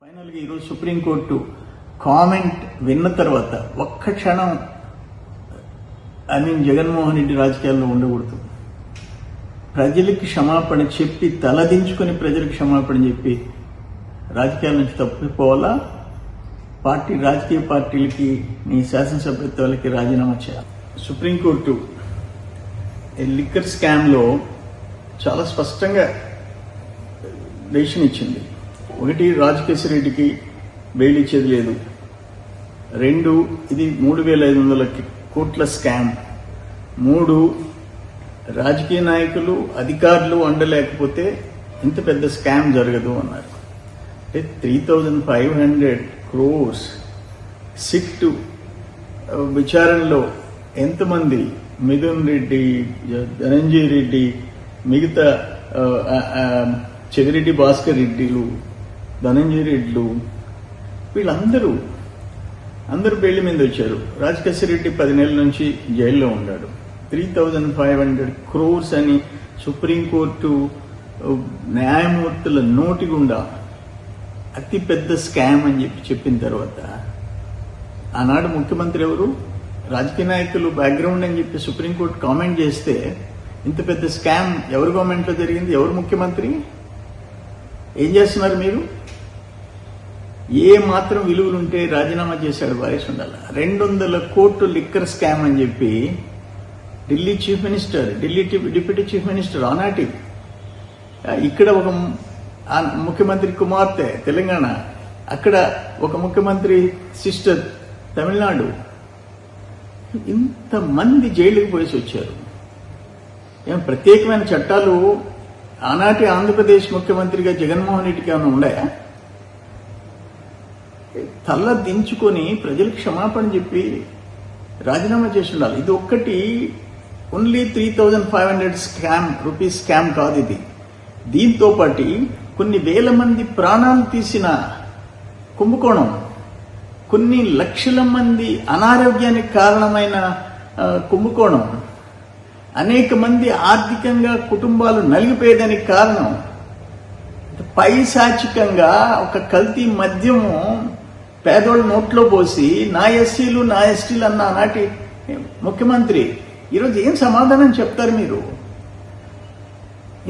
ఫైనల్గా ఈరోజు supreme court comment విన్న తర్వాత ఒక్క క్షణం జగన్మోహన్ రెడ్డి రాజకీయాల్లో ఉండకూడదు. ప్రజలకి క్షమాపణ చెప్పి తలదించుకొని ప్రజలకు క్షమాపణ చెప్పి రాజకీయాల నుంచి తప్పిపోవాలా, రాజకీయ పార్టీలకి నీ శాసనసభ్యత్వాలకి రాజీనామా చేయాలి. సుప్రీంకోర్టు లిక్కర్ స్కామ్లో చాలా స్పష్టంగా డెసిషన్ ఇచ్చింది. ఒకటి, రాజకేశ్వర రెడ్డికి బెయిల్ ఇచ్చేది లేదు. 2, ఇది 3,500 కోట్ల స్కామ్. 3, రాజకీయ నాయకులు అధికారులు అండలేకపోతే ఇంత పెద్ద స్కామ్ జరగదు అన్నారు. అంటే 3,500 crores సిట్ విచారణలో ఎంతమంది, మిథున్ రెడ్డి, ధనంజయ రెడ్డి, మిగతా చెవిరెడ్డి భాస్కర్ రెడ్డిలు, ధనంజయ రెడ్డిలు, వీళ్ళందరూ బెయిల్ మీద వచ్చారు. రాజకేశ్వర రెడ్డి 10 నెలల నుంచి జైల్లో ఉన్నాడు. 3,500 crores అని సుప్రీంకోర్టు న్యాయమూర్తుల నోటి గుండా అతి పెద్ద స్కామ్ అని చెప్పిన తర్వాత ఆనాడు ముఖ్యమంత్రి ఎవరు, రాజకీయ నాయకులు బ్యాక్గ్రౌండ్ అని చెప్పి సుప్రీంకోర్టు కామెంట్ చేస్తే ఇంత పెద్ద స్కామ్ ఎవరి గవర్నమెంట్లో జరిగింది, ఎవరు ముఖ్యమంత్రి, ఏం చేస్తున్నారు మీరు? ఏ మాత్రం విలువలుంటే రాజీనామా చేశాడు వారేసి ఉండాలి. 200 కోట్లు లిక్కర్ స్కామ్ అని చెప్పి ఢిల్లీ డిప్యూటీ చీఫ్ మినిస్టర్ ఆనాటి, ఇక్కడ ఒక ముఖ్యమంత్రి కుమార్తె తెలంగాణ, అక్కడ ఒక ముఖ్యమంత్రి సిస్టర్ తమిళనాడు, ఇంతమంది జైలుకి పోయేసి వచ్చారు. ఏం ప్రత్యేకమైన చట్టాలు ఆనాటి ఆంధ్రప్రదేశ్ ముఖ్యమంత్రిగా జగన్మోహన్ రెడ్డికి ఏమైనా ఉన్నాయా? తల దించుకొని ప్రజలకు క్షమాపణ చెప్పి రాజీనామా చేసి ఉండాలి. ఇది ఒక్కటి ఓన్లీ 3,500 రూపీస్ స్కామ్ కాదు ఇది. దీంతో పాటు కొన్ని వేల మంది ప్రాణాలు తీసిన కుంభకోణం, కొన్ని లక్షల మంది అనారోగ్యానికి కారణమైన కుంభకోణం, అనేక మంది ఆర్థికంగా కుటుంబాలు నలిగిపోయేదానికి కారణం, పైశాచికంగా ఒక కల్తీ మద్యము పేదోళ్ళ నోట్లో పోసి నా ఎస్సీలు నా ఎస్టీలు అన్న నాటి ముఖ్యమంత్రి ఈరోజు ఏం సమాధానం చెప్తారు మీరు?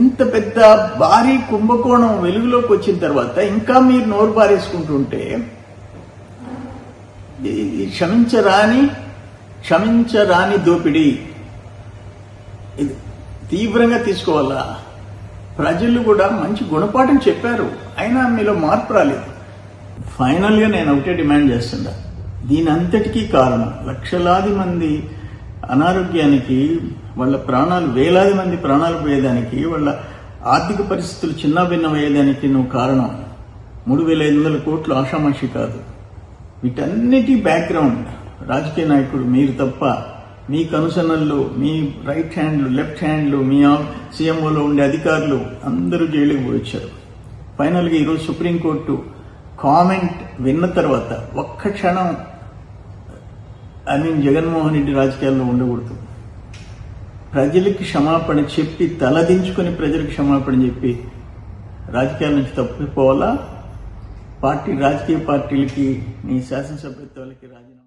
ఇంత పెద్ద భారీ కుంభకోణం వెలుగులోకి వచ్చిన తర్వాత ఇంకా మీరు నోరు పారేసుకుంటుంటే క్షమించరాని దోపిడీ ఇది తీవ్రంగా తీసుకోవాలా. ప్రజలు కూడా మంచి గుణపాఠం చెప్పారు, అయినా మీలో మార్పు రాలేదు. ఫైనల్గా నేను ఒకటే డిమాండ్ చేస్తున్నా, దీని అంతటికీ కారణం లక్షలాది మంది అనారోగ్యానికి, వాళ్ళ ప్రాణాలు, వేలాది మంది ప్రాణాలు పోయేదానికి, వాళ్ళ ఆర్థిక పరిస్థితులు చిన్నాభిన్నమయ్యేదానికి నువ్వు కారణం. 3,500 కోట్లు ఆషామాషి కాదు. వీటన్నిటి బ్యాక్గ్రౌండ్ రాజకీయ నాయకుడు మీరు తప్ప, మీ కనుసన్నల్లో మీ రైట్ హ్యాండ్లు, లెఫ్ట్ హ్యాండ్లు, మీ సీఎంఓలో ఉండే అధికారులు అందరూ జైలుకి పోయించారు. ఫైనల్గా ఈరోజు సుప్రీంకోర్టు కామెంట్ విన్న తర్వాత ఒక్క క్షణం జగన్మోహన్ రెడ్డి రాజకీయాల్లో ఉండకూడదు. ప్రజలకి క్షమాపణ చెప్పి తలదించుకొని ప్రజలకు క్షమాపణ చెప్పి రాజకీయాల నుంచి తప్పిపోవాలా, రాజకీయ పార్టీలకి నీ శాసనసభ్యత్వాలకి రాజీనామా